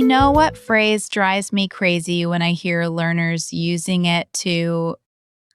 You know what phrase drives me crazy when I hear learners using it to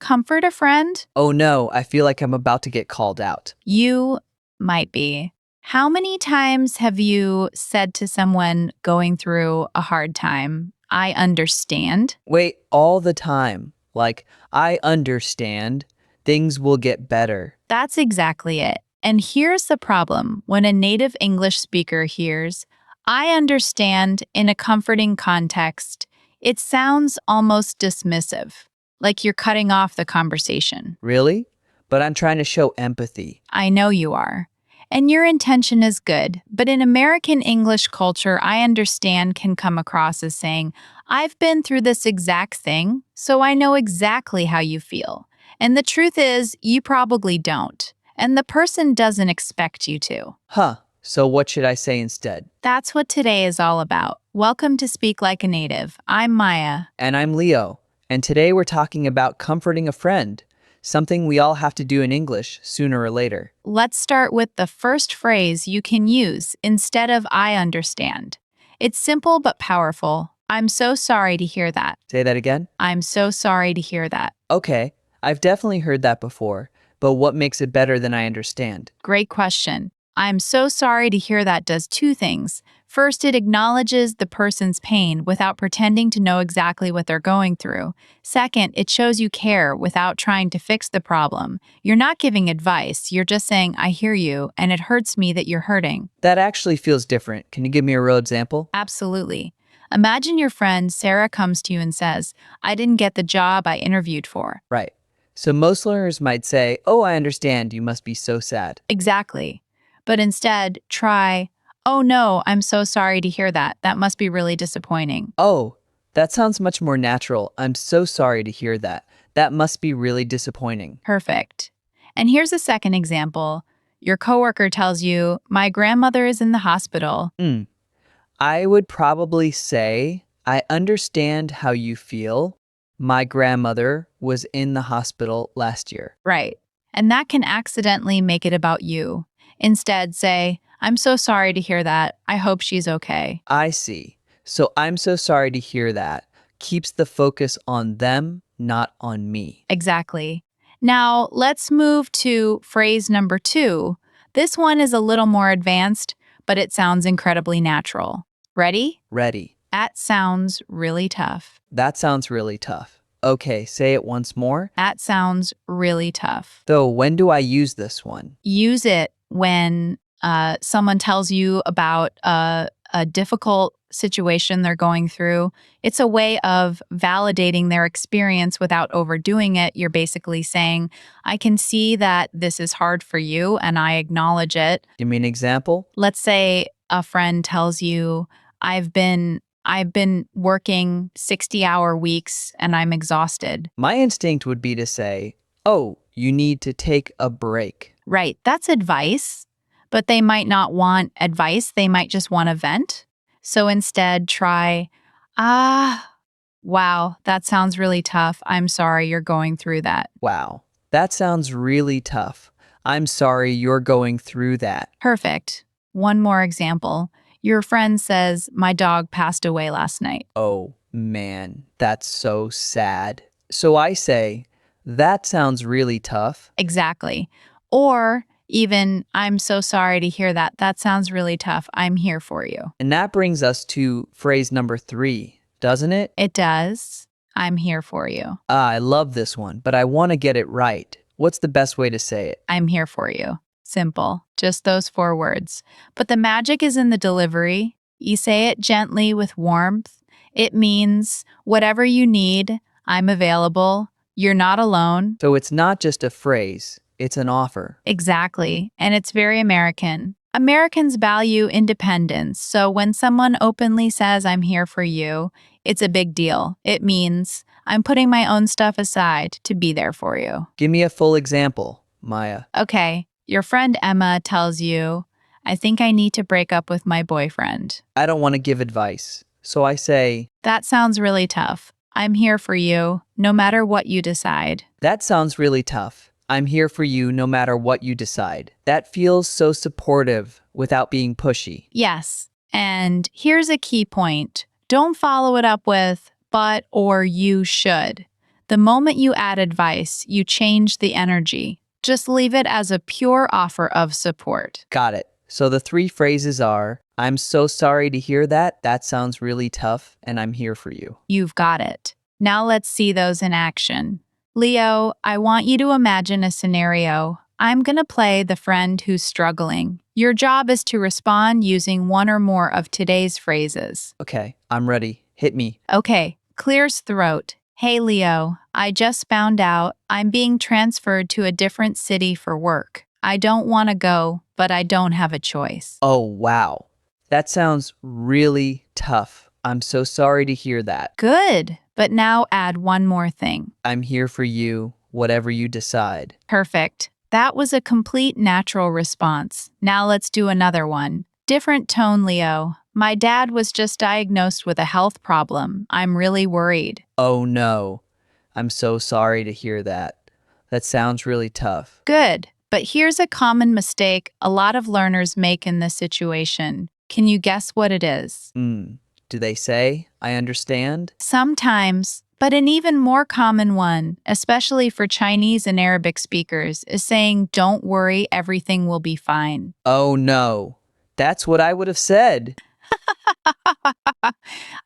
comfort a friend? Oh no, I feel like I'm about to get called out. You might be. How many times have you said to someone going through a hard time, I understand? Wait, all the time. Like, I understand. Things will get better. That's exactly it. And here's the problem when a native English speaker hears, I understand in a comforting context, it sounds almost dismissive, like you're cutting off the conversation. Really? But I'm trying to show empathy. I know you are. And your intention is good, but in American English culture, I understand can come across as saying, I've been through this exact thing, so I know exactly how you feel. And the truth is, you probably don't. And the person doesn't expect you to. Huh, so what should I say instead? That's what today is all about. Welcome to Speak Like a Native. I'm Maya. And I'm Leo. And today we're talking about comforting a friend, something we all have to do in English sooner or later. Let's start with the first phrase you can use instead of I understand. It's simple but powerful. I'm so sorry to hear that. Say that again? I'm so sorry to hear that. Okay, I've definitely heard that before, but what makes it better than I understand? Great question. I'm so sorry to hear that does two things. First, it acknowledges the person's pain without pretending to know exactly what they're going through. Second, it shows you care without trying to fix the problem. You're not giving advice, you're just saying, I hear you, and it hurts me that you're hurting. That actually feels different. Can you give me a real example? Absolutely. Imagine your friend Sarah comes to you and says, I didn't get the job I interviewed for. Right. So most learners might say, oh, I understand, you must be so sad. Exactly. But instead, try, oh no, I'm so sorry to hear that. That must be really disappointing. Oh, that sounds much more natural. I'm so sorry to hear that. That must be really disappointing. Perfect. And here's a second example. Your coworker tells you, my grandmother is in the hospital. I would probably say, I understand how you feel. My grandmother was in the hospital last year. Right. And that can accidentally make it about you. Instead, say, I'm so sorry to hear that. I hope she's okay. I see. So I'm so sorry to hear that. Keeps the focus on them, not on me. Exactly. Now, let's move to phrase number 2. This one is a little more advanced, but it sounds incredibly natural. Ready? Ready. That sounds really tough. That sounds really tough. Okay, say it once more. That sounds really tough. Though, when do I use this one? Use it when someone tells you about a difficult situation they're going through. It's a way of validating their experience without overdoing it. You're basically saying, I can see that this is hard for you and I acknowledge it. Give me an example. Let's say a friend tells you, I've been working 60-hour weeks and I'm exhausted. My instinct would be to say, oh, you need to take a break. Right, that's advice, but they might not want advice. They might just want a vent. So instead, try, wow, that sounds really tough. I'm sorry you're going through that. Wow, that sounds really tough. I'm sorry you're going through that. Perfect. One more example. Your friend says, my dog passed away last night. Oh, man, that's so sad. So I say, that sounds really tough. Exactly. Or even, I'm so sorry to hear that. That sounds really tough. I'm here for you. And that brings us to phrase number 3, doesn't it? It does. I'm here for you. I love this one, but I want to get it right. What's the best way to say it? I'm here for you. Simple. Just those 4 words. But the magic is in the delivery. You say it gently with warmth. It means whatever you need, I'm available. You're not alone. So it's not just a phrase, it's an offer. Exactly. And it's very American. Americans value independence. So when someone openly says, I'm here for you, it's a big deal. It means I'm putting my own stuff aside to be there for you. Give me a full example, Maya. Okay. Your friend Emma tells you, I think I need to break up with my boyfriend. I don't want to give advice. So I say, That sounds really tough. I'm here for you, no matter what you decide. that sounds really tough. I'm here for you no matter what you decide. That feels so supportive without being pushy. Yes, And here's a key point. Don't follow it up with, but or you should. The moment you add advice, you change the energy. Just leave it as a pure offer of support. Got it. So the three phrases are, I'm so sorry to hear that. That sounds really tough, and I'm here for you. You've got it. Now let's see those in action. Leo, I want you to imagine a scenario. I'm going to play the friend who's struggling. Your job is to respond using one or more of today's phrases. Okay, I'm ready. Hit me. Okay, clears throat. Hey Leo, I just found out I'm being transferred to a different city for work. I don't want to go, but I don't have a choice. Oh, wow. That sounds really tough. I'm so sorry to hear that. Good, but now add one more thing. I'm here for you, whatever you decide. Perfect. That was a complete natural response. Now let's do another one. Different tone, Leo. My dad was just diagnosed with a health problem. I'm really worried. Oh no, I'm so sorry to hear that. That sounds really tough. Good, but here's a common mistake a lot of learners make in this situation. Can you guess what it is? Do they say, I understand? Sometimes, but an even more common one, especially for Chinese and Arabic speakers, is saying, don't worry, everything will be fine. Oh no, that's what I would have said.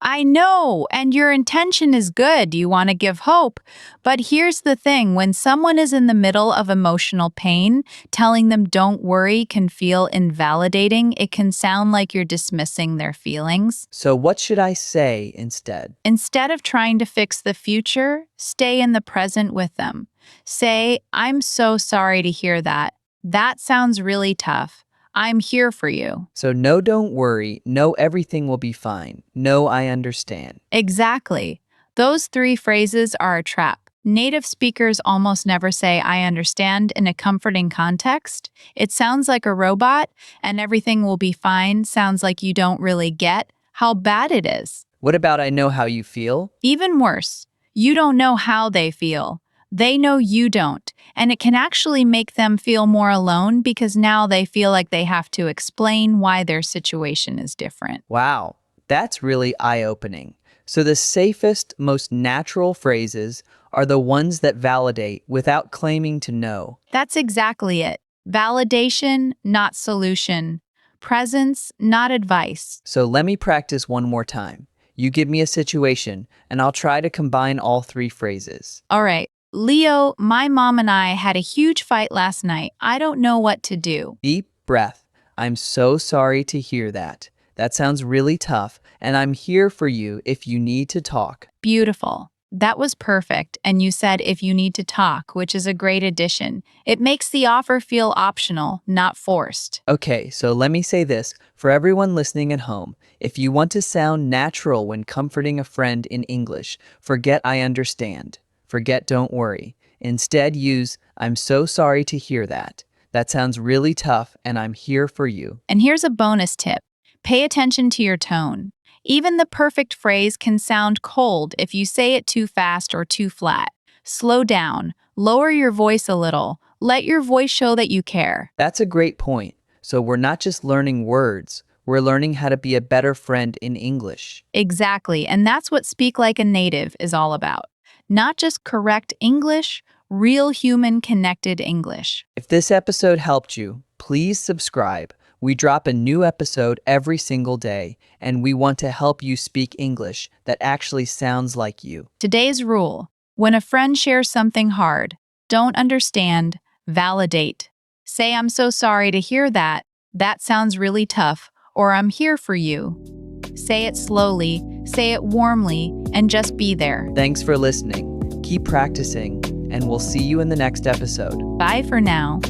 I know, and your intention is good. You want to give hope. But here's the thing when someone is in the middle of emotional pain, telling them don't worry can feel invalidating. It can sound like you're dismissing their feelings. So what should I say instead? Instead of trying to fix the future, stay in the present with them. Say, I'm so sorry to hear that. That sounds really tough. I'm here for you. So no, don't worry. No, everything will be fine. No, I understand. Exactly. Those three phrases are a trap. Native speakers almost never say, I understand in a comforting context. It sounds like a robot, and everything will be fine sounds like you don't really get how bad it is. What about I know how you feel? Even worse, you don't know how they feel. They know you don't, and it can actually make them feel more alone because now they feel like they have to explain why their situation is different. Wow, that's really eye-opening. So the safest, most natural phrases are the ones that validate without claiming to know. That's exactly it. Validation, not solution. Presence, not advice. So let me practice one more time. You give me a situation, and I'll try to combine all three phrases. All right. Leo, my mom and I had a huge fight last night. I don't know what to do. Deep breath. I'm so sorry to hear that. That sounds really tough, and I'm here for you if you need to talk. Beautiful. That was perfect. And you said if you need to talk, which is a great addition. It makes the offer feel optional, not forced. Okay, so let me say this for everyone listening at home. If you want to sound natural when comforting a friend in English, forget I understand. Forget don't worry. Instead, use I'm so sorry to hear that. That sounds really tough, and I'm here for you. And here's a bonus tip. Pay attention to your tone. Even the perfect phrase can sound cold if you say it too fast or too flat. Slow down. Lower your voice a little. Let your voice show that you care. That's a great point. So we're not just learning words, we're learning how to be a better friend in English. Exactly, and that's what Speak Like a Native is all about. Not just correct English, real human connected English. If this episode helped you, please subscribe. We drop a new episode every single day, and we want to help you speak English that actually sounds like you. Today's rule: when a friend shares something hard, don't understand, validate. Say, I'm so sorry to hear that. That sounds really tough, or I'm here for you. Say it slowly, say it warmly, and just be there. Thanks for listening. Keep practicing, and we'll see you in the next episode. Bye for now.